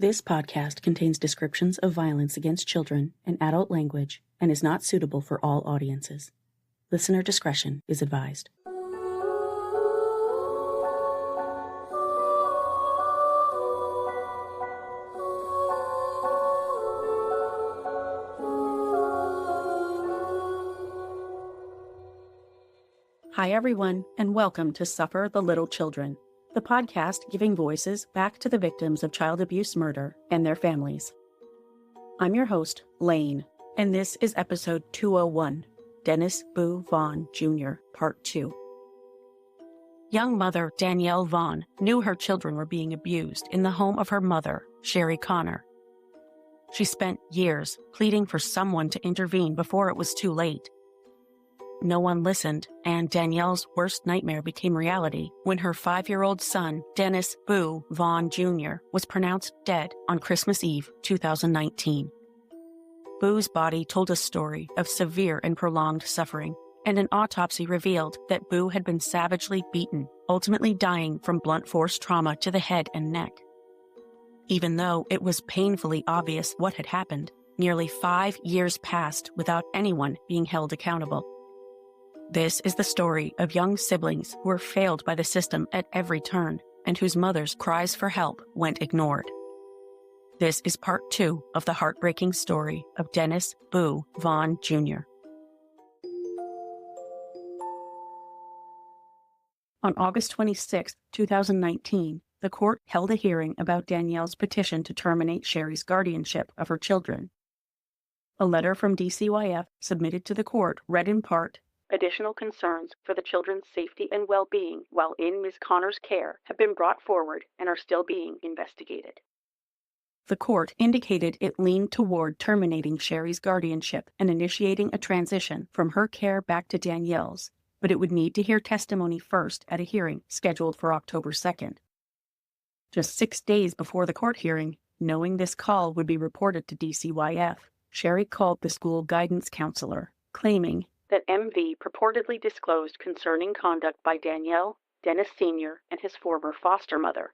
This podcast contains descriptions of violence against children and adult language and is not suitable for all audiences. Listener discretion is advised. Hi, everyone, and welcome to Suffer the Little Children, the podcast giving voices back to the victims of child abuse murder and their families. I'm your host, Lane, and this is episode 201, Dennis Boo Vaughan Jr., Part 2. Young mother Danielle Vaughan knew her children were being abused in the home of her mother, Sherry Connor. She spent years pleading for someone to intervene before it was too late. No one listened, and Danielle's worst nightmare became reality when her 5-year-old son, Dennis Boo Vaughan Jr., was pronounced dead on Christmas Eve, 2019. Boo's body told a story of severe and prolonged suffering, and an autopsy revealed that Boo had been savagely beaten, ultimately dying from blunt force trauma to the head and neck. Even though it was painfully obvious what had happened, nearly 5 years passed without anyone being held accountable. This is the story of young siblings who were failed by the system at every turn and whose mothers' cries for help went ignored. This is part 2 of the heartbreaking story of Dennis Boo Vaughan Jr. On August 26, 2019, the court held a hearing about Danielle's petition to terminate Sherry's guardianship of her children. A letter from DCYF submitted to the court read in part, "Additional concerns for the children's safety and well-being while in Ms. Connor's care have been brought forward and are still being investigated." The court indicated it leaned toward terminating Sherry's guardianship and initiating a transition from her care back to Danielle's, but it would need to hear testimony first at a hearing scheduled for October 2nd. Just 6 days before the court hearing, knowing this call would be reported to DCYF, Sherry called the school guidance counselor, claiming that MV purportedly disclosed concerning conduct by Danielle, Dennis Sr., and his former foster mother.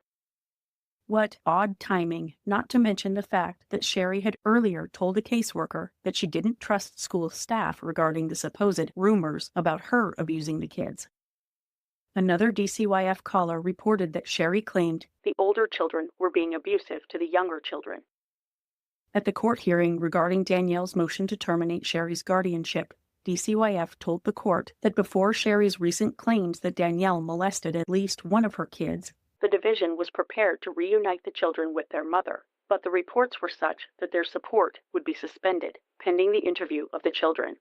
What odd timing, not to mention the fact that Sherry had earlier told a caseworker that she didn't trust school staff regarding the supposed rumors about her abusing the kids. Another DCYF caller reported that Sherry claimed the older children were being abusive to the younger children. At the court hearing regarding Danielle's motion to terminate Sherry's guardianship, DCYF told the court that before Sherry's recent claims that Danielle molested at least one of her kids, the division was prepared to reunite the children with their mother, but the reports were such that their support would be suspended, pending the interview of the children.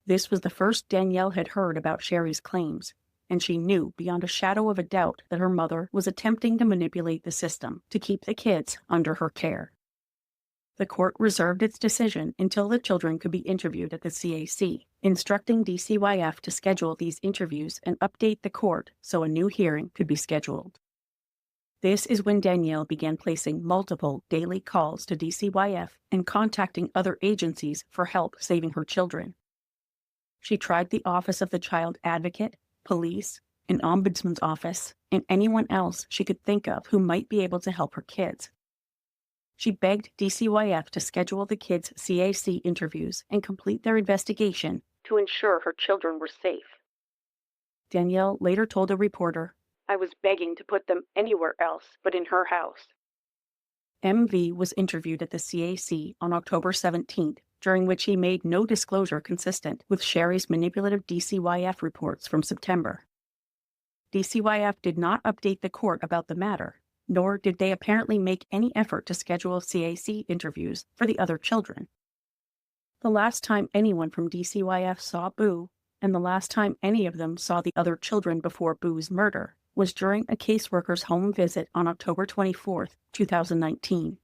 This was the first Danielle had heard about Sherry's claims, and she knew beyond a shadow of a doubt that her mother was attempting to manipulate the system to keep the kids under her care. The court reserved its decision until the children could be interviewed at the CAC, instructing DCYF to schedule these interviews and update the court so a new hearing could be scheduled. This is when Danielle began placing multiple daily calls to DCYF and contacting other agencies for help saving her children. She tried the Office of the Child Advocate, police, an ombudsman's office, and anyone else she could think of who might be able to help her kids. She begged DCYF to schedule the kids' CAC interviews and complete their investigation to ensure her children were safe. Danielle later told a reporter, "I was begging to put them anywhere else but in her house." MV was interviewed at the CAC on October 17th, during which he made no disclosure consistent with Sherry's manipulative DCYF reports from September. DCYF did not update the court about the matter, nor did they apparently make any effort to schedule CAC interviews for the other children. The last time anyone from DCYF saw Boo, and the last time any of them saw the other children before Boo's murder, was during a caseworker's home visit on October 24, 2019.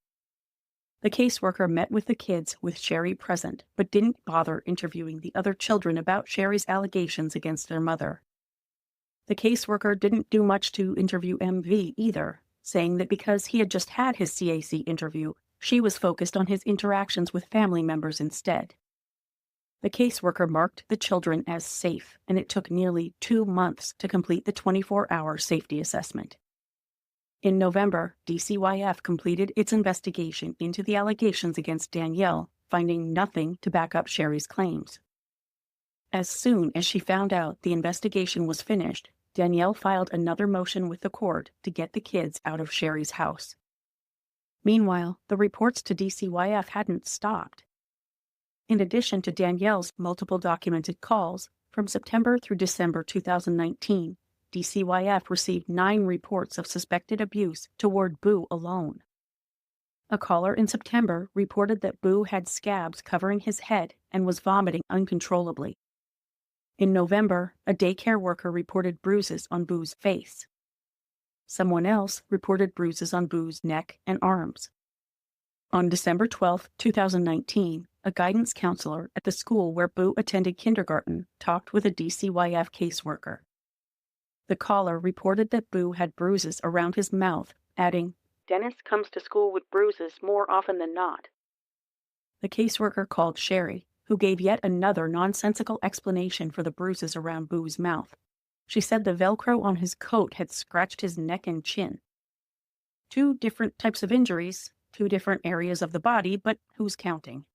The caseworker met with the kids with Sherry present, but didn't bother interviewing the other children about Sherry's allegations against their mother. The caseworker didn't do much to interview MV either, saying that because he had just had his CAC interview, she was focused on his interactions with family members instead. The caseworker marked the children as safe, and it took nearly 2 months to complete the 24-hour safety assessment. In November, DCYF completed its investigation into the allegations against Danielle, finding nothing to back up Sherry's claims. As soon as she found out the investigation was finished, Danielle filed another motion with the court to get the kids out of Sherry's house. Meanwhile, the reports to DCYF hadn't stopped. In addition to Danielle's multiple documented calls, from September through December 2019, DCYF received 9 reports of suspected abuse toward Boo alone. A caller in September reported that Boo had scabs covering his head and was vomiting uncontrollably. In November, a daycare worker reported bruises on Boo's face. Someone else reported bruises on Boo's neck and arms. On December 12, 2019, a guidance counselor at the school where Boo attended kindergarten talked with a DCYF caseworker. The caller reported that Boo had bruises around his mouth, adding, "Dennis comes to school with bruises more often than not." The caseworker called Sherry, who gave yet another nonsensical explanation for the bruises around Boo's mouth. She said the Velcro on his coat had scratched his neck and chin. 2 different types of injuries, 2 different areas of the body, but who's counting?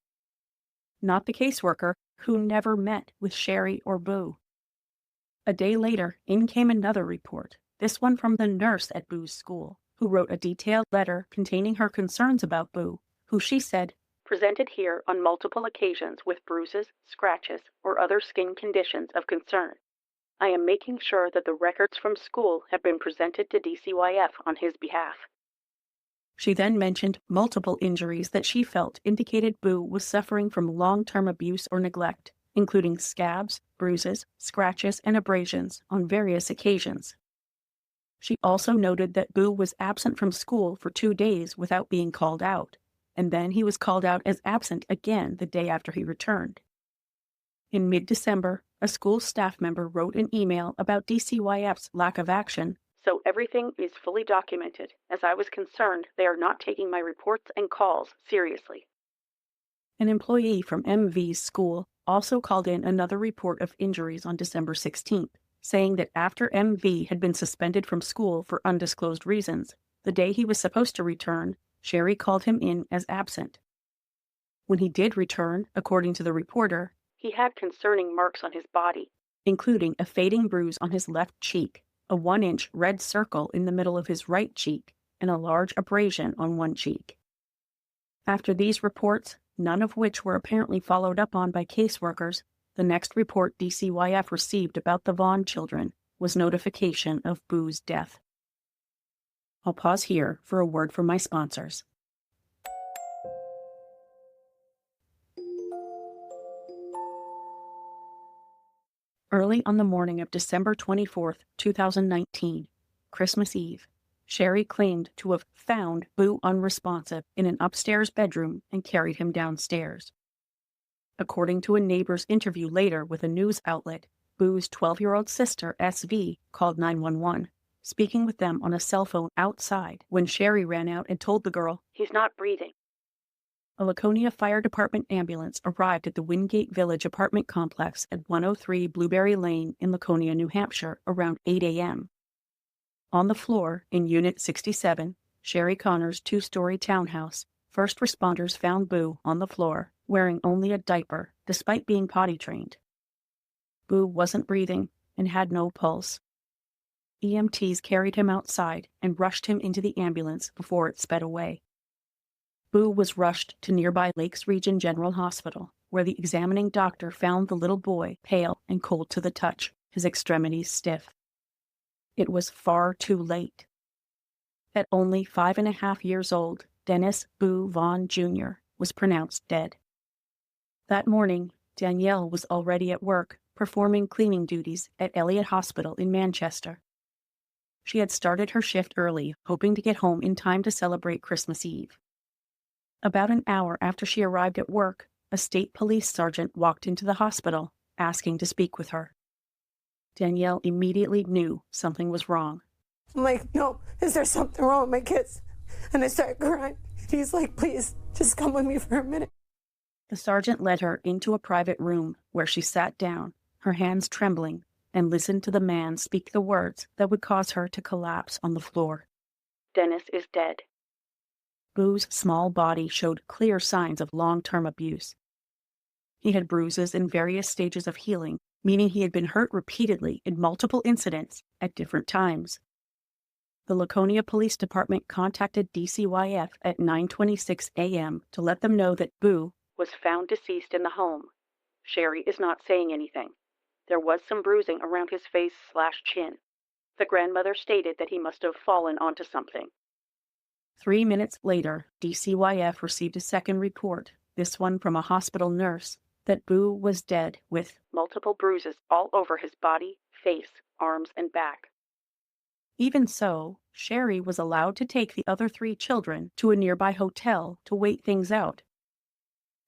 Not the caseworker, who never met with Sherry or Boo. A day later, in came another report, this one from the nurse at Boo's school, who wrote a detailed letter containing her concerns about Boo, who she said, "presented here on multiple occasions with bruises, scratches, or other skin conditions of concern. I am making sure that the records from school have been presented to DCYF on his behalf." She then mentioned multiple injuries that she felt indicated Boo was suffering from long-term abuse or neglect, including scabs, bruises, scratches, and abrasions on various occasions. She also noted that Boo was absent from school for 2 days without being called out, and then he was called out as absent again the day after he returned. In mid-December, a school staff member wrote an email about DCYF's lack of action, "So everything is fully documented. As I was concerned, they are not taking my reports and calls seriously." An employee from MV's school also called in another report of injuries on December 16th, saying that after MV had been suspended from school for undisclosed reasons, the day he was supposed to return, Sherry called him in as absent. When he did return, according to the reporter, he had concerning marks on his body, including a fading bruise on his left cheek, a 1-inch red circle in the middle of his right cheek, and a large abrasion on one cheek. After these reports, none of which were apparently followed up on by caseworkers, the next report DCYF received about the Vaughan children was notification of Boo's death. I'll pause here for a word from my sponsors. Early on the morning of December 24, 2019, Christmas Eve, Sherry claimed to have found Boo unresponsive in an upstairs bedroom and carried him downstairs. According to a neighbor's interview later with a news outlet, Boo's 12-year-old sister, SV, called 911, speaking with them on a cell phone outside when Sherry ran out and told the girl, "He's not breathing." A Laconia Fire Department ambulance arrived at the Wingate Village apartment complex at 103 Blueberry Lane in Laconia, New Hampshire, around 8 a.m. On the floor, in Unit 67, Sherry Connor's 2-story townhouse, first responders found Boo on the floor, wearing only a diaper, despite being potty trained. Boo wasn't breathing and had no pulse. EMTs carried him outside and rushed him into the ambulance before it sped away. Boo was rushed to nearby Lakes Region General Hospital, where the examining doctor found the little boy pale and cold to the touch, his extremities stiff. It was far too late. At only 5.5 years old, Dennis Boo Vaughan Jr. was pronounced dead. That morning, Danielle was already at work, performing cleaning duties at Elliott Hospital in Manchester. She had started her shift early, hoping to get home in time to celebrate Christmas Eve. About an hour after she arrived at work, a state police sergeant walked into the hospital, asking to speak with her. Danielle immediately knew something was wrong. I'm like, "No, is there something wrong with my kids?" And I started crying. He's like, "Please, just come with me for a minute." The sergeant led her into a private room where she sat down, her hands trembling, and listened to the man speak the words that would cause her to collapse on the floor. Dennis is dead. Boo's small body showed clear signs of long-term abuse. He had bruises in various stages of healing, meaning he had been hurt repeatedly in multiple incidents at different times. The Laconia Police Department contacted DCYF at 9:26 a.m. to let them know that Boo was found deceased in the home. Sherry is not saying anything. There was some bruising around his face/chin. The grandmother stated that he must have fallen onto something. 3 minutes later, DCYF received a second report, this one from a hospital nurse, that Boo was dead with multiple bruises all over his body, face, arms, and back. Even so, Sherry was allowed to take the other 3 children to a nearby hotel to wait things out.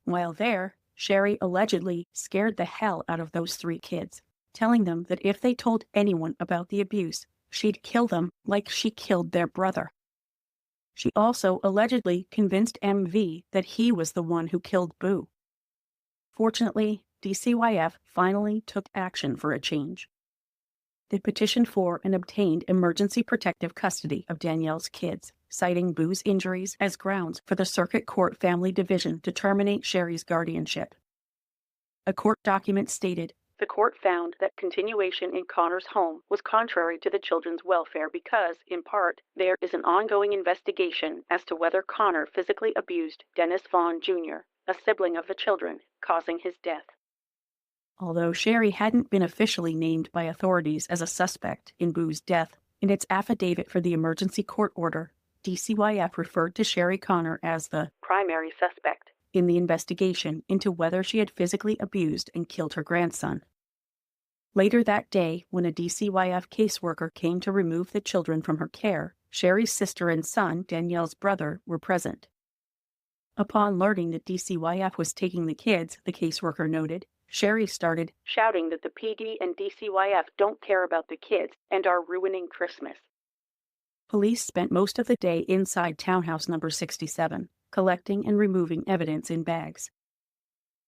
While there, Sherry allegedly scared the hell out of those 3 kids, telling them that if they told anyone about the abuse, she'd kill them like she killed their brother. She also allegedly convinced MV that he was the one who killed Boo. Fortunately, DCYF finally took action for a change. They petitioned for and obtained emergency protective custody of Danielle's kids, citing Boo's injuries as grounds for the Circuit Court Family Division to terminate Sherry's guardianship. A court document stated, "The court found that continuation in Connor's home was contrary to the children's welfare because, in part, there is an ongoing investigation as to whether Connor physically abused Dennis Vaughan Jr., a sibling of the children, causing his death." Although Sherry hadn't been officially named by authorities as a suspect in Boo's death, in its affidavit for the emergency court order, DCYF referred to Sherry Connor as the primary suspect in the investigation into whether she had physically abused and killed her grandson. Later that day, when a DCYF caseworker came to remove the children from her care, Sherry's sister and son, Danielle's brother, were present. Upon learning that DCYF was taking the kids, the caseworker noted, Sherry started shouting that the PD and DCYF don't care about the kids and are ruining Christmas. Police spent most of the day inside townhouse number 67, collecting and removing evidence in bags.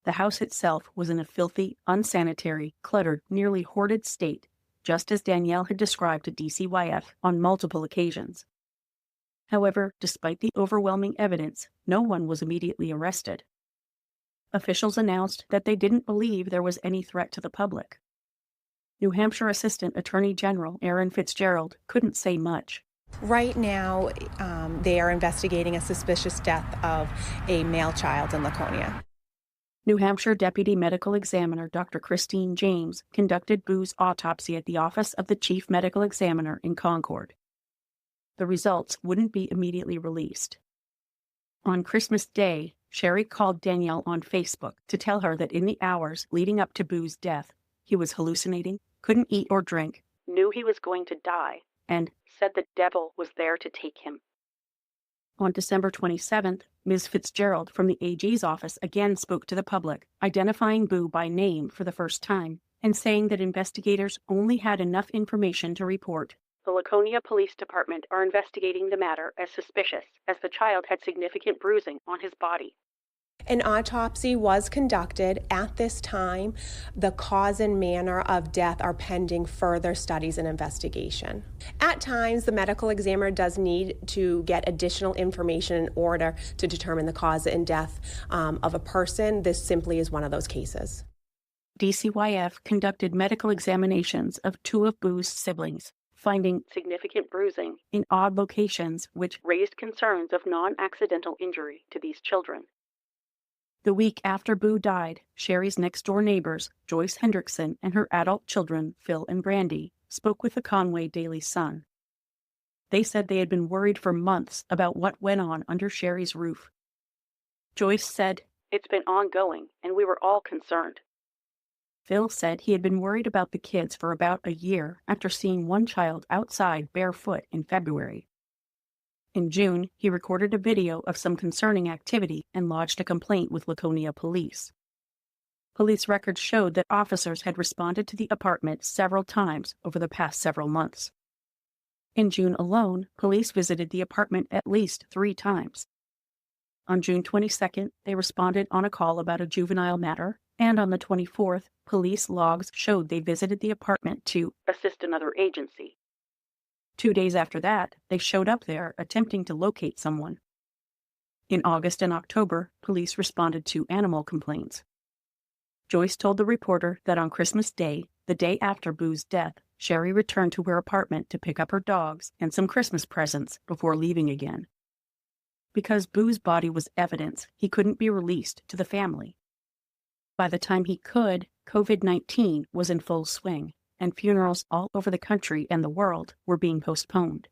The house itself was in a filthy, unsanitary, cluttered, nearly hoarded state, just as Danielle had described to DCYF on multiple occasions. However, despite the overwhelming evidence, no one was immediately arrested. Officials announced that they didn't believe there was any threat to the public. New Hampshire Assistant Attorney General Aaron Fitzgerald couldn't say much. Right now, they are investigating a suspicious death of a male child in Laconia. New Hampshire Deputy Medical Examiner Dr. Christine James conducted Boo's autopsy at the office of the Chief Medical Examiner in Concord. The results wouldn't be immediately released. On Christmas Day, Sherry called Danielle on Facebook to tell her that in the hours leading up to Boo's death, he was hallucinating, couldn't eat or drink, knew he was going to die, and said the devil was there to take him. On December 27th, Ms. Fitzgerald from the AG's office again spoke to the public, identifying Boo by name for the first time, and saying that investigators only had enough information to report. The Laconia Police Department are investigating the matter as suspicious, as the child had significant bruising on his body. An autopsy was conducted at this time. The cause and manner of death are pending further studies and investigation. At times, the medical examiner does need to get additional information in order to determine the cause and death of a person. This simply is one of those cases. DCYF conducted medical examinations of 2 of Boo's siblings, finding significant bruising in odd locations which raised concerns of non-accidental injury to these children. The week after Boo died, Sherry's next-door neighbors, Joyce Hendrickson and her adult children, Phil and Brandy, spoke with the Conway Daily Sun. They said they had been worried for months about what went on under Sherry's roof. Joyce said, "It's been ongoing, and we were all concerned." Phil said he had been worried about the kids for about a year after seeing one child outside barefoot in February. In June, he recorded a video of some concerning activity and lodged a complaint with Laconia Police. Police records showed that officers had responded to the apartment several times over the past several months. In June alone, police visited the apartment at least 3 times. On June 22nd, they responded on a call about a juvenile matter, and on the 24th, police logs showed they visited the apartment to assist another agency. 2 days after that, they showed up there attempting to locate someone. In August and October, police responded to animal complaints. Joyce told the reporter that on Christmas Day, the day after Boo's death, Sherry returned to her apartment to pick up her dogs and some Christmas presents before leaving again. Because Boo's body was evidence, he couldn't be released to the family. By the time he could, COVID-19 was in full swing, and funerals all over the country and the world were being postponed.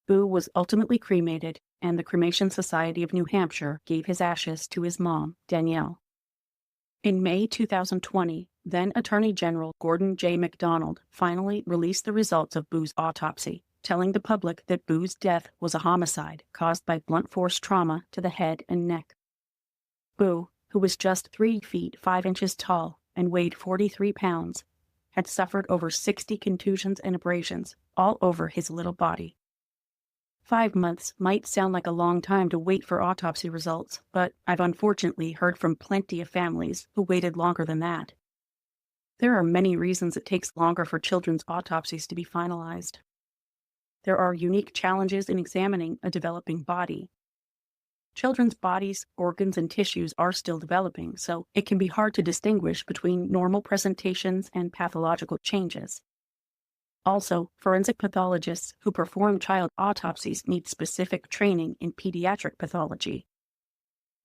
Boo was ultimately cremated, and the Cremation Society of New Hampshire gave his ashes to his mom, Danielle. In May 2020, then Attorney General Gordon J. MacDonald finally released the results of Boo's autopsy, telling the public that Boo's death was a homicide caused by blunt force trauma to the head and neck. Boo, who was just 3 feet 5 inches tall and weighed 43 pounds, had suffered over 60 contusions and abrasions all over his little body. 5 months might sound like a long time to wait for autopsy results, but I've unfortunately heard from plenty of families who waited longer than that. There are many reasons it takes longer for children's autopsies to be finalized. There are unique challenges in examining a developing body. Children's bodies, organs, and tissues are still developing, so it can be hard to distinguish between normal presentations and pathological changes. Also, forensic pathologists who perform child autopsies need specific training in pediatric pathology.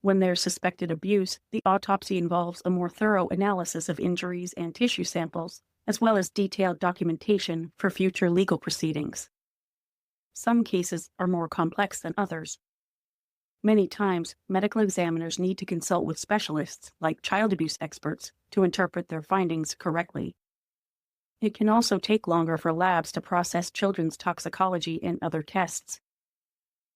When there's suspected abuse, the autopsy involves a more thorough analysis of injuries and tissue samples, as well as detailed documentation for future legal proceedings. Some cases are more complex than others. Many times, medical examiners need to consult with specialists, like child abuse experts, to interpret their findings correctly. It can also take longer for labs to process children's toxicology and other tests.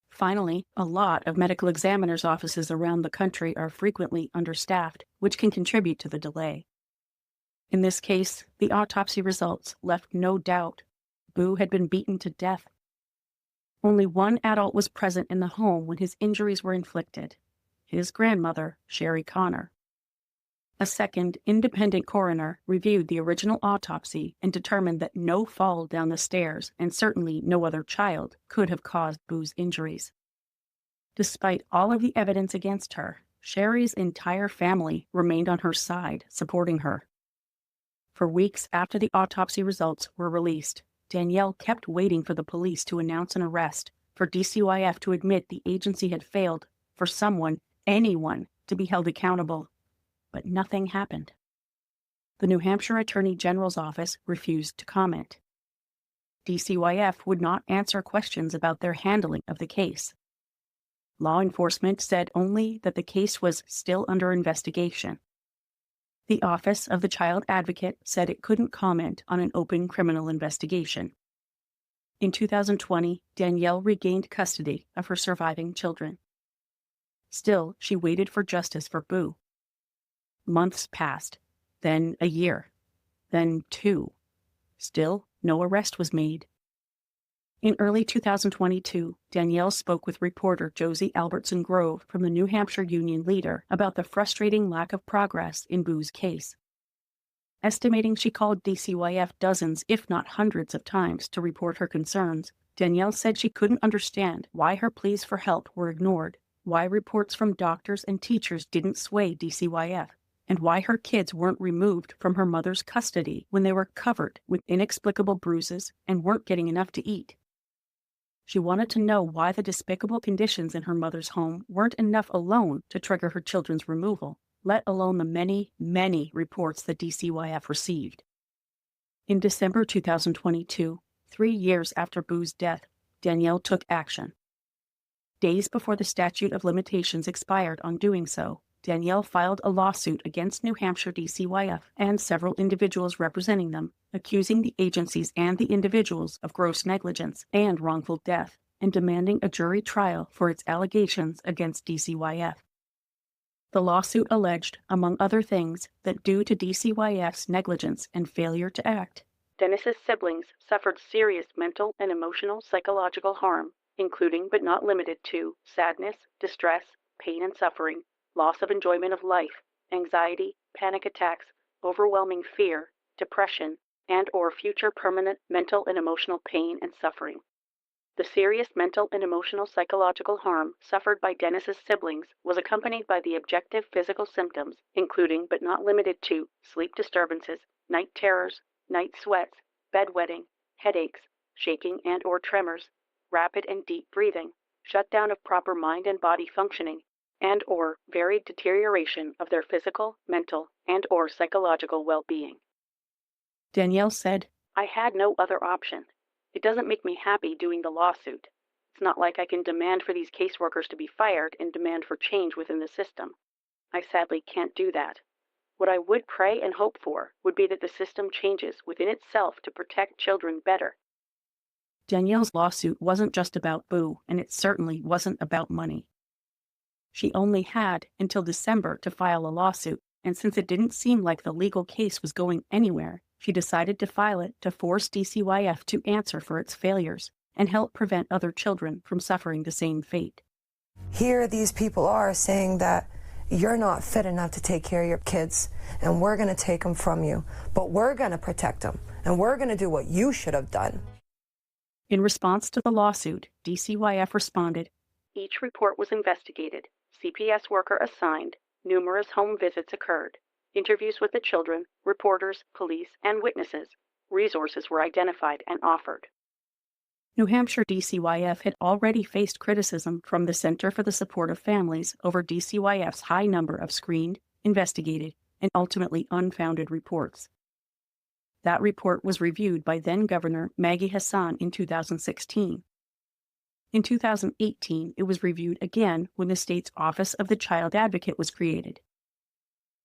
Finally, a lot of medical examiners' offices around the country are frequently understaffed, which can contribute to the delay. In this case, the autopsy results left no doubt. Boo had been beaten to death. Only one adult was present in the home when his injuries were inflicted: his grandmother, Sherry Connor. A second, independent coroner reviewed the original autopsy and determined that no fall down the stairs, and certainly no other child, could have caused Boo's injuries. Despite all of the evidence against her, Sherry's entire family remained on her side, supporting her. For weeks after the autopsy results were released, Danielle kept waiting for the police to announce an arrest, for DCYF to admit the agency had failed, for someone, anyone, to be held accountable. But nothing happened. The New Hampshire Attorney General's office refused to comment. DCYF would not answer questions about their handling of the case. Law enforcement said only that the case was still under investigation. The Office of the Child Advocate said it couldn't comment on an open criminal investigation. In 2020, Danielle regained custody of her surviving children. Still, she waited for justice for Boo. Months passed, then a year, then 2. Still, no arrest was made. In early 2022, Danielle spoke with reporter Josie Albertson Grove from the New Hampshire Union Leader about the frustrating lack of progress in Boo's case. Estimating she called DCYF dozens, if not hundreds of times to report her concerns, Danielle said she couldn't understand why her pleas for help were ignored, why reports from doctors and teachers didn't sway DCYF, and why her kids weren't removed from her mother's custody when they were covered with inexplicable bruises and weren't getting enough to eat. She wanted to know why the despicable conditions in her mother's home weren't enough alone to trigger her children's removal, let alone the many, many reports that DCYF received. In December 2022, 3 years after Boo's death, Danielle took action. Days before the statute of limitations expired on doing so, Danielle filed a lawsuit against New Hampshire DCYF and several individuals representing them, accusing the agencies and the individuals of gross negligence and wrongful death, and demanding a jury trial for its allegations against DCYF. The lawsuit alleged, among other things, that due to DCYF's negligence and failure to act, Dennis's siblings suffered serious mental and emotional psychological harm, including but not limited to sadness, distress, pain and suffering, loss of enjoyment of life, anxiety, panic attacks, overwhelming fear, depression, and/or future permanent mental and emotional pain and suffering. The serious mental and emotional psychological harm suffered by Dennis's siblings was accompanied by the objective physical symptoms, including but not limited to sleep disturbances, night terrors, night sweats, bedwetting, headaches, shaking and/or tremors, rapid and deep breathing, shutdown of proper mind and body functioning, and/or varied deterioration of their physical, mental, and/or psychological well-being. Danielle said, "I had no other option. It doesn't make me happy doing the lawsuit. It's not like I can demand for these caseworkers to be fired and demand for change within the system. I sadly can't do that. What I would pray and hope for would be that the system changes within itself to protect children better." Danielle's lawsuit wasn't just about Boo, and it certainly wasn't about money. She only had until December to file a lawsuit, and since it didn't seem like the legal case was going anywhere, she decided to file it to force DCYF to answer for its failures and help prevent other children from suffering the same fate. Here these people are saying that you're not fit enough to take care of your kids, and we're going to take them from you, but we're going to protect them, and we're going to do what you should have done. In response to the lawsuit, DCYF responded, "Each report was investigated, CPS worker assigned, numerous home visits occurred, interviews with the children, reporters, police, and witnesses. Resources were identified and offered." New Hampshire DCYF had already faced criticism from the Center for the Support of Families over DCYF's high number of screened, investigated, and ultimately unfounded reports. That report was reviewed by then-Governor Maggie Hassan in 2016. In 2018, it was reviewed again when the state's Office of the Child Advocate was created.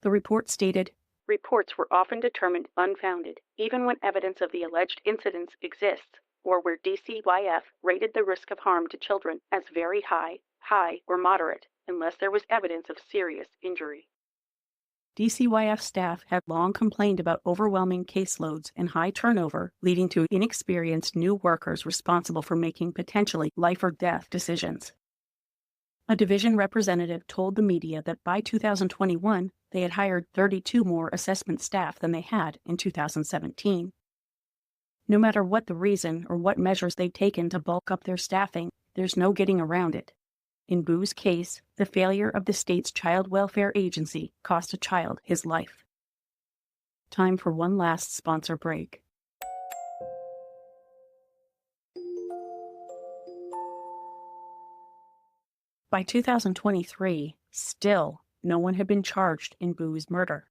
The report stated, "Reports were often determined unfounded, even when evidence of the alleged incidents exists, or where DCYF rated the risk of harm to children as very high, or moderate, unless there was evidence of serious injury." DCYF staff had long complained about overwhelming caseloads and high turnover, leading to inexperienced new workers responsible for making potentially life-or-death decisions. A division representative told the media that by 2021, they had hired 32 more assessment staff than they had in 2017. No matter what the reason or what measures they've taken to bulk up their staffing, there's no getting around it. In Boo's case, the failure of the state's child welfare agency cost a child his life. Time for one last sponsor break. By 2023, still, no one had been charged in Boo's murder.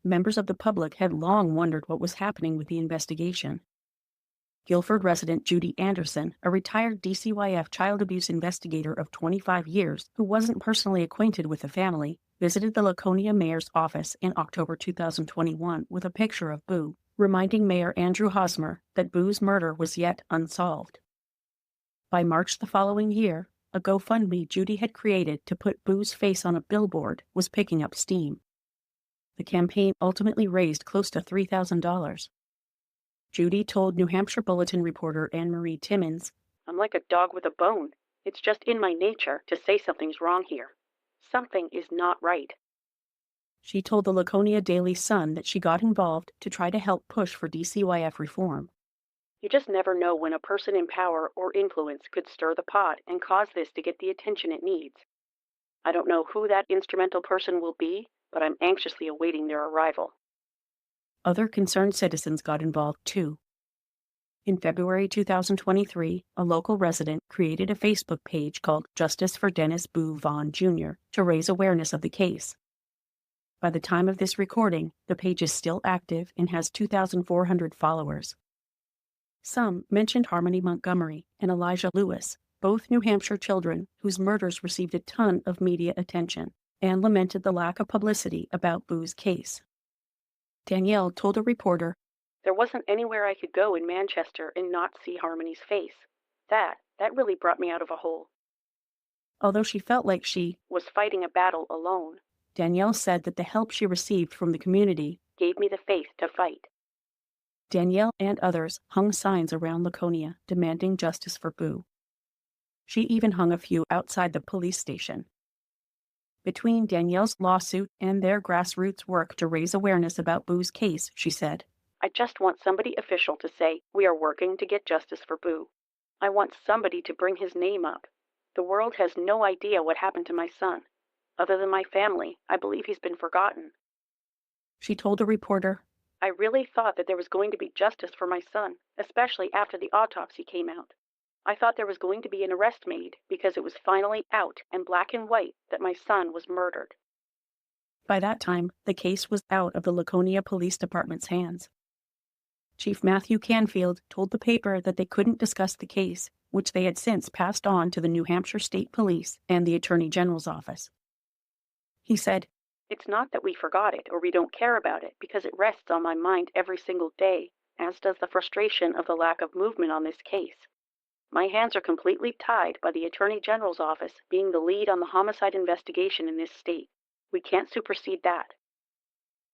Members of the public had long wondered what was happening with the investigation. Guilford resident Judy Anderson, a retired DCYF child abuse investigator of 25 years who wasn't personally acquainted with the family, visited the Laconia mayor's office in October 2021 with a picture of Boo, reminding Mayor Andrew Hosmer that Boo's murder was yet unsolved. By March the following year, a GoFundMe Judy had created to put Boo's face on a billboard was picking up steam. The campaign ultimately raised close to $3,000. Judy told New Hampshire Bulletin reporter Anne-Marie Timmons, "I'm like a dog with a bone. It's just in my nature to say something's wrong here. Something is not right." She told the Laconia Daily Sun that she got involved to try to help push for DCYF reform. "You just never know when a person in power or influence could stir the pot and cause this to get the attention it needs. I don't know who that instrumental person will be, but I'm anxiously awaiting their arrival." Other concerned citizens got involved too. In February 2023, a local resident created a Facebook page called Justice for Dennis Vaughan Jr. to raise awareness of the case. By the time of this recording, the page is still active and has 2,400 followers. Some mentioned Harmony Montgomery and Elijah Lewis, both New Hampshire children whose murders received a ton of media attention, and lamented the lack of publicity about Boo's case. Danielle told a reporter, "There wasn't anywhere I could go in Manchester and not see Harmony's face. That really brought me out of a hole." Although she felt like she was fighting a battle alone, Danielle said that the help she received from the community gave me the faith to fight. Danielle and others hung signs around Laconia demanding justice for Boo. She even hung a few outside the police station. Between Danielle's lawsuit and their grassroots work to raise awareness about Boo's case, she said, I just want somebody official to say, we are working to get justice for Boo. I want somebody to bring his name up. The world has no idea what happened to my son. Other than my family, I believe he's been forgotten. She told a reporter, I really thought that there was going to be justice for my son, especially after the autopsy came out. I thought there was going to be an arrest made because it was finally out and black and white that my son was murdered. By that time, the case was out of the Laconia Police Department's hands. Chief Matthew Canfield told the paper that they couldn't discuss the case, which they had since passed on to the New Hampshire State Police and the Attorney General's office. He said, It's not that we forgot it or we don't care about it, because it rests on my mind every single day, as does the frustration of the lack of movement on this case. My hands are completely tied by the Attorney General's office being the lead on the homicide investigation in this state. We can't supersede that.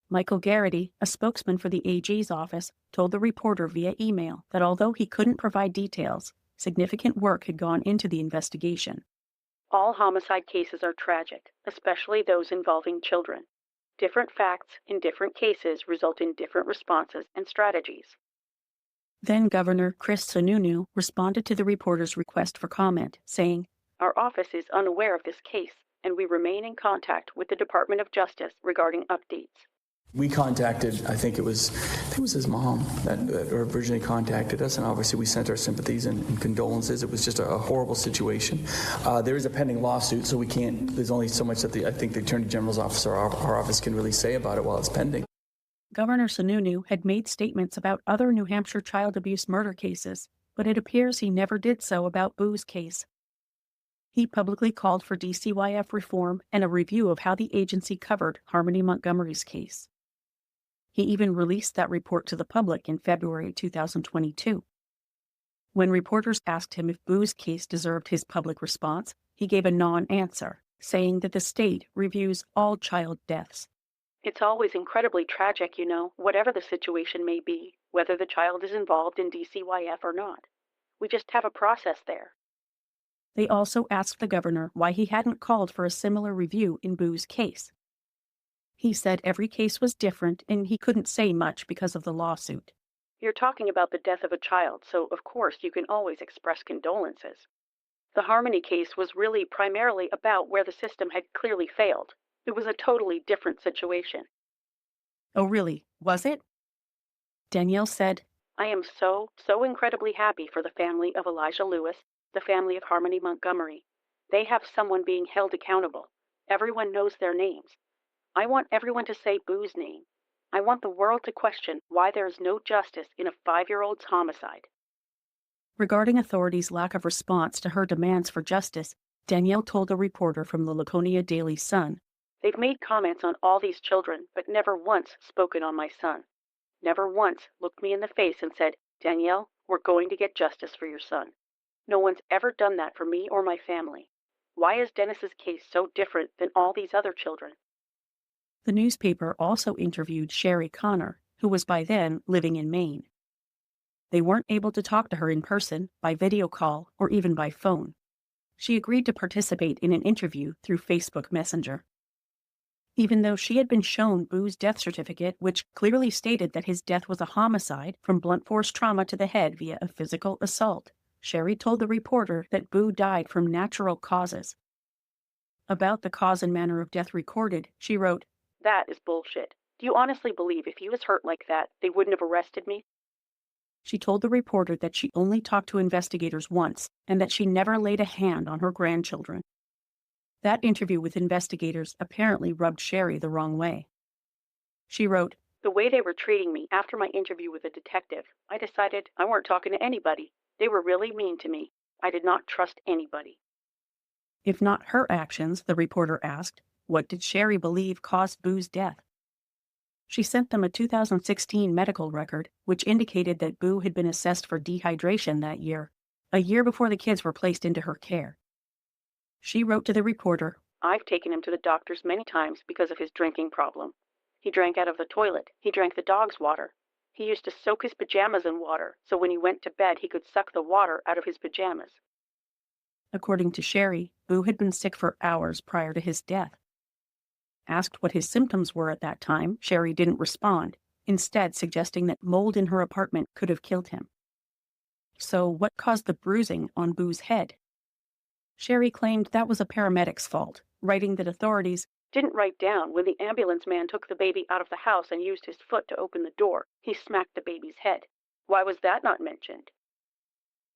Michael Garrity, a spokesman for the AG's office, told the reporter via email that although he couldn't provide details, significant work had gone into the investigation. All homicide cases are tragic, especially those involving children. Different facts in different cases result in different responses and strategies. Then Governor Chris Sununu responded to the reporter's request for comment, saying, Our office is unaware of this case, and we remain in contact with the Department of Justice regarding updates. We contacted, I think it was his mom that originally contacted us, and obviously we sent our sympathies and condolences. It was just a horrible situation. There is a pending lawsuit, so we can't, there's only so much that I think the Attorney General's office or our office can really say about it while it's pending. Governor Sununu had made statements about other New Hampshire child abuse murder cases, but it appears he never did so about Boo's case. He publicly called for DCYF reform and a review of how the agency covered Harmony Montgomery's case. He even released that report to the public in February 2022. When reporters asked him if Boo's case deserved his public response, he gave a non-answer, saying that the state reviews all child deaths. It's always incredibly tragic, whatever the situation may be, whether the child is involved in DCYF or not. We just have a process there. They also asked the governor why he hadn't called for a similar review in Boo's case. He said every case was different and he couldn't say much because of the lawsuit. You're talking about the death of a child, so of course you can always express condolences. The Harmony case was really primarily about where the system had clearly failed. It was a totally different situation. Oh really? Was it? Danielle said, I am so incredibly happy for the family of Elijah Lewis, the family of Harmony Montgomery. They have someone being held accountable. Everyone knows their names. I want everyone to say Boo's name. I want the world to question why there is no justice in a 5-year-old's homicide. Regarding authorities' lack of response to her demands for justice, Danielle told a reporter from the Laconia Daily Sun, They've made comments on all these children, but never once spoken on my son. Never once looked me in the face and said, Danielle, we're going to get justice for your son. No one's ever done that for me or my family. Why is Dennis's case so different than all these other children? The newspaper also interviewed Sherry Connor, who was by then living in Maine. They weren't able to talk to her in person, by video call, or even by phone. She agreed to participate in an interview through Facebook Messenger. Even though she had been shown Boo's death certificate, which clearly stated that his death was a homicide from blunt force trauma to the head via a physical assault, Sherry told the reporter that Boo died from natural causes. About the cause and manner of death recorded, she wrote, That is bullshit. Do you honestly believe if he was hurt like that, they wouldn't have arrested me? She told the reporter that she only talked to investigators once and that she never laid a hand on her grandchildren. That interview with investigators apparently rubbed Sherry the wrong way. She wrote, The way they were treating me after my interview with the detective, I decided I weren't talking to anybody. They were really mean to me. I did not trust anybody. If not her actions, the reporter asked, what did Sherry believe caused Boo's death? She sent them a 2016 medical record, which indicated that Boo had been assessed for dehydration that year, a year before the kids were placed into her care. She wrote to the reporter, I've taken him to the doctors many times because of his drinking problem. He drank out of the toilet. He drank the dog's water. He used to soak his pajamas in water, so when he went to bed he could suck the water out of his pajamas. According to Sherry, Boo had been sick for hours prior to his death. Asked what his symptoms were at that time, Sherry didn't respond, instead suggesting that mold in her apartment could have killed him. So what caused the bruising on Boo's head? Sherry claimed that was a paramedic's fault, writing that authorities didn't write down when the ambulance man took the baby out of the house and used his foot to open the door. He smacked the baby's head. Why was that not mentioned?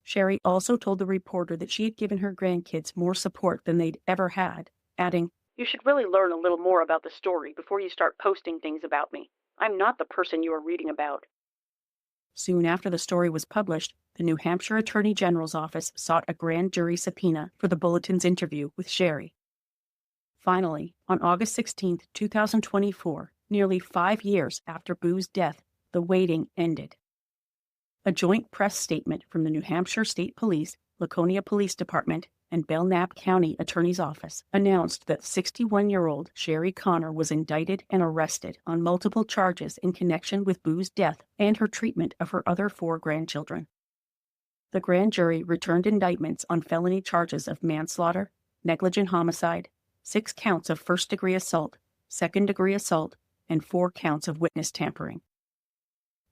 Sherry also told the reporter that she had given her grandkids more support than they'd ever had, adding, "You should really learn a little more about the story before you start posting things about me. I'm not the person you are reading about." Soon after the story was published, the New Hampshire Attorney General's office sought a grand jury subpoena for the Bulletin's interview with Sherry. Finally, on August 16, 2024, nearly 5 years after Boo's death, the waiting ended. A joint press statement from the New Hampshire State Police, Laconia Police Department, and Belknap County Attorney's Office announced that 61-year-old Sherry Connor was indicted and arrested on multiple charges in connection with Boo's death and her treatment of her other 4 grandchildren. The grand jury returned indictments on felony charges of manslaughter, negligent homicide, 6 counts of first-degree assault, second-degree assault, and 4 counts of witness tampering.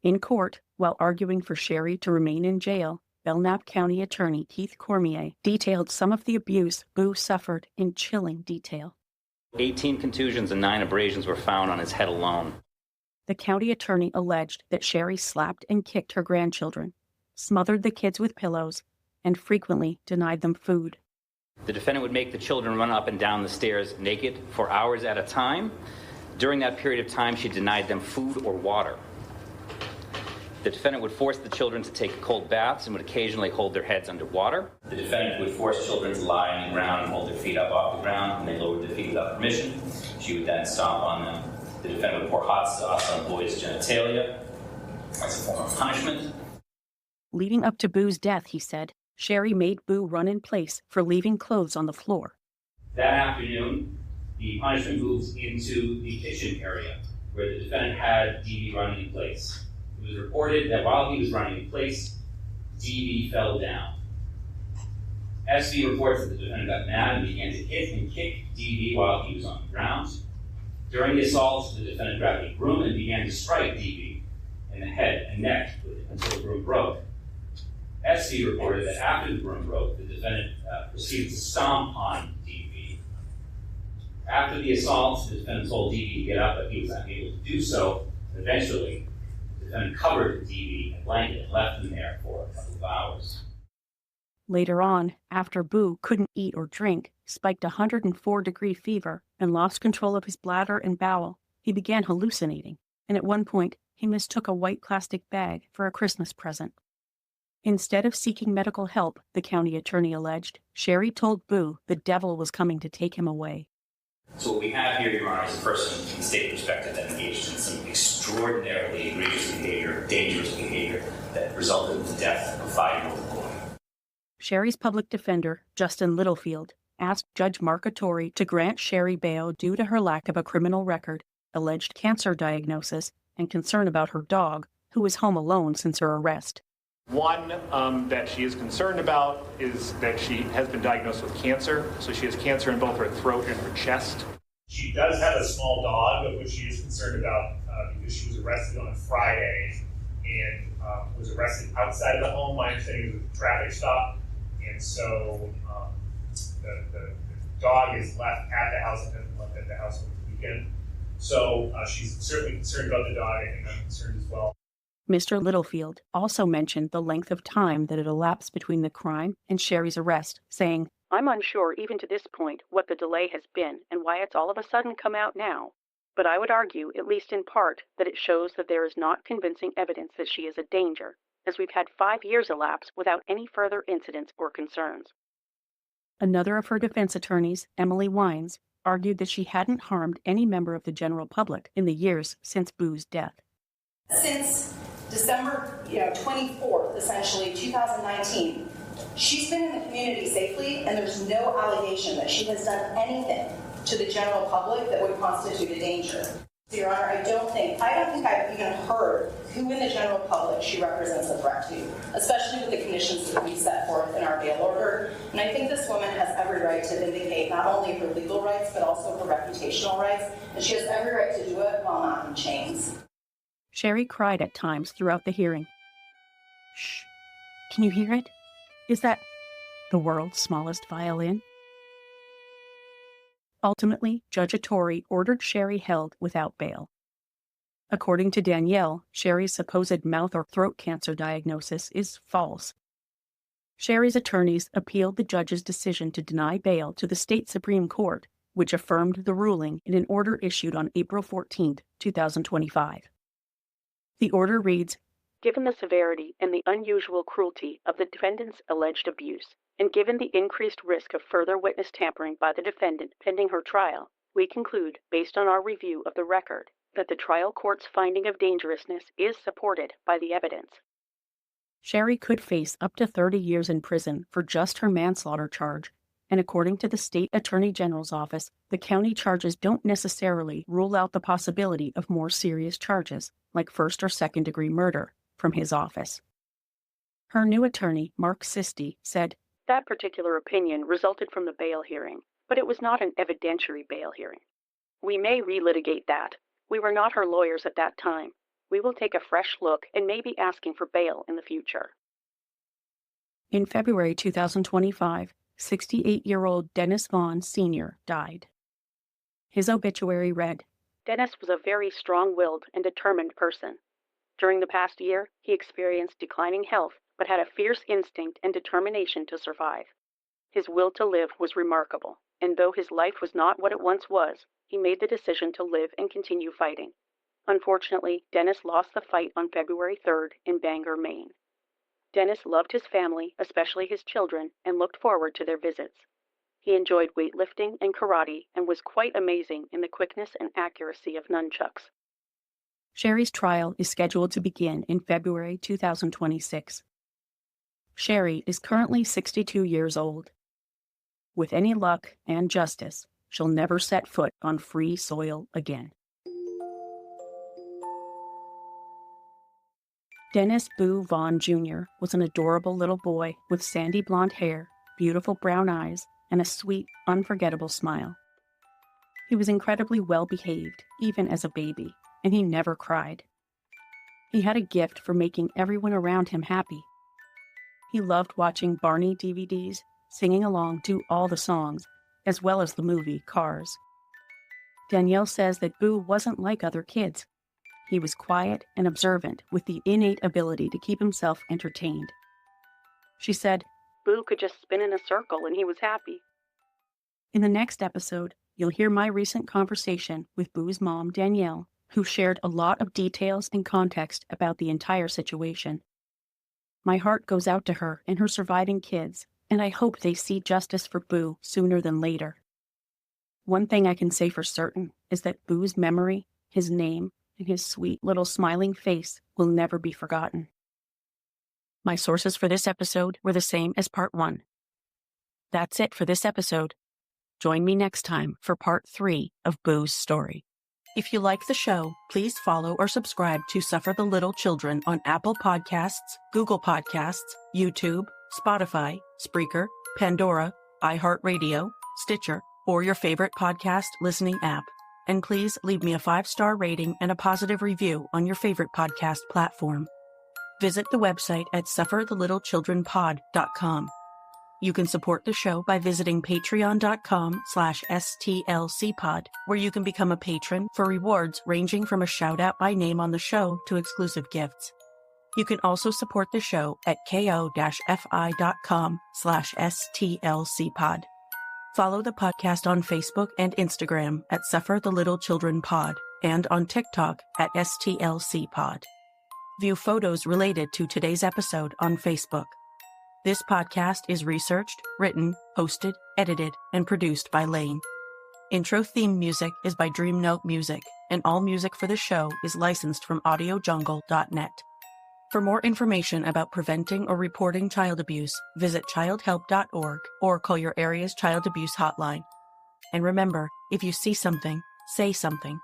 In court, while arguing for Sherry to remain in jail, Belknap County Attorney Keith Cormier detailed some of the abuse Boo suffered in chilling detail. 18 contusions and 9 abrasions were found on his head alone. The county attorney alleged that Sherry slapped and kicked her grandchildren, smothered the kids with pillows, and frequently denied them food. The defendant would make the children run up and down the stairs naked for hours at a time. During that period of time, she denied them food or water. The defendant would force the children to take cold baths and would occasionally hold their heads under water. The defendant would force children to lie on the ground and hold their feet up off the ground, and they lowered their feet without permission. She would then stomp on them. The defendant would pour hot sauce on the boys' genitalia as a form of punishment. Leading up to Boo's death, he said, Sherry made Boo run in place for leaving clothes on the floor. That afternoon, the punishment moves into the kitchen area, where the defendant had DV running in place. It was reported that while he was running in place, DV fell down. SV reports that the defendant got mad and began to hit and kick DV while he was on the ground. During the assault, the defendant grabbed a broom and began to strike DV in the head and neck with it until the broom broke. SV reported that after the broom broke, the defendant proceeded to stomp on DV. After the assault, the defendant told DV to get up, but he was unable to do so. Eventually, the defendant covered DV in a blanket and left him there for a couple of hours. Later on, after Boo couldn't eat or drink, spiked 104-degree fever, and lost control of his bladder and bowel, he began hallucinating, and at one point, he mistook a white plastic bag for a Christmas present. Instead of seeking medical help, the county attorney alleged, Sherry told Boo the devil was coming to take him away. So what we have here, Your Honor, is a person from the state perspective that engaged in some extraordinarily egregious behavior, dangerous behavior, that resulted in the death of a 5-year-old boy. Sherry's public defender, Justin Littlefield, asked Judge Marcatori to grant Sherry bail due to her lack of a criminal record, alleged cancer diagnosis, and concern about her dog, who was home alone since her arrest. One that she is concerned about is that she has been diagnosed with cancer. So she has cancer in both her throat and her chest. She does have a small dog, of which she is concerned about because she was arrested on a Friday and was arrested outside of the home. My understanding is a traffic stop. And so the dog is left at the house and hasn't left at the house over the weekend. So she's certainly concerned about the dog, and I'm concerned as well. Mr. Littlefield also mentioned the length of time that had elapsed between the crime and Sherry's arrest, saying, "I'm unsure even to this point what the delay has been and why it's all of a sudden come out now. But I would argue, at least in part, that it shows that there is not convincing evidence that she is a danger, as we've had 5 years elapse without any further incidents or concerns." Another of her defense attorneys, Emily Wines, argued that she hadn't harmed any member of the general public in the years since Boo's death. Since December 24th, essentially, 2019, she's been in the community safely, and there's no allegation that she has done anything to the general public that would constitute a danger. So, Your Honor, I don't think I've even heard who in the general public she represents a threat to, especially with the conditions that we set forth in our bail order. And I think this woman has every right to vindicate not only her legal rights, but also her reputational rights, and she has every right to do it while not in chains. Sherry cried at times throughout the hearing. Shh. Can you hear it? Is that the world's smallest violin? Ultimately, Judge Ettore ordered Sherry held without bail. According to Danielle, Sherry's supposed mouth or throat cancer diagnosis is false. Sherry's attorneys appealed the judge's decision to deny bail to the state Supreme Court, which affirmed the ruling in an order issued on April 14, 2025. The order reads, "Given the severity and the unusual cruelty of the defendant's alleged abuse, and given the increased risk of further witness tampering by the defendant pending her trial, we conclude, based on our review of the record, that the trial court's finding of dangerousness is supported by the evidence." Sherry could face up to 30 years in prison for just her manslaughter charge, and according to the state attorney general's office, the county charges don't necessarily rule out the possibility of more serious charges, like first or second degree murder, from his office. Her new attorney, Mark Sisti, said, "That particular opinion resulted from the bail hearing, but it was not an evidentiary bail hearing. We may relitigate that. We were not her lawyers at that time. We will take a fresh look and may be asking for bail in the future." In February 2025, 68-year-old Dennis Vaughan Sr. died. His obituary read, "Dennis was a very strong-willed and determined person. During the past year, he experienced declining health, but had a fierce instinct and determination to survive. His will to live was remarkable, and though his life was not what it once was, he made the decision to live and continue fighting. Unfortunately, Dennis lost the fight on February 3rd in Bangor, Maine. Dennis loved his family, especially his children, and looked forward to their visits. He enjoyed weightlifting and karate and was quite amazing in the quickness and accuracy of nunchucks." Sherry's trial is scheduled to begin in February 2026. Sherry is currently 62 years old. With any luck and justice, she'll never set foot on free soil again. Dennis Boo Vaughan Jr. was an adorable little boy with sandy blonde hair, beautiful brown eyes, and a sweet, unforgettable smile. He was incredibly well-behaved, even as a baby, and he never cried. He had a gift for making everyone around him happy. He loved watching Barney DVDs, singing along to all the songs, as well as the movie Cars. Danielle says that Boo wasn't like other kids. He was quiet and observant with the innate ability to keep himself entertained. She said, "Boo could just spin in a circle and he was happy." In the next episode, you'll hear my recent conversation with Boo's mom, Danielle, who shared a lot of details and context about the entire situation. My heart goes out to her and her surviving kids, and I hope they see justice for Boo sooner than later. One thing I can say for certain is that Boo's memory, his name, and his sweet little smiling face will never be forgotten. My sources for this episode were the same as part 1. That's it for this episode. Join me next time for part 3 of Boo's story. If you like the show, please follow or subscribe to Suffer the Little Children on Apple Podcasts, Google Podcasts, YouTube, Spotify, Spreaker, Pandora, iHeartRadio, Stitcher, or your favorite podcast listening app. And please leave me a 5-star rating and a positive review on your favorite podcast platform. Visit the website at sufferthelittlechildrenpod.com. You can support the show by visiting patreon.com/stlcpod, where you can become a patron for rewards ranging from a shout-out by name on the show to exclusive gifts. You can also support the show at ko-fi.com/stlcpod. Follow the podcast on Facebook and Instagram at Suffer the Little Children Pod and on TikTok at STLCpod. View photos related to today's episode on Facebook. This podcast is researched, written, hosted, edited, and produced by Lane. Intro theme music is by Dream Note Music, and all music for the show is licensed from audiojungle.net. For more information about preventing or reporting child abuse, visit childhelp.org or call your area's child abuse hotline. And remember, if you see something, say something.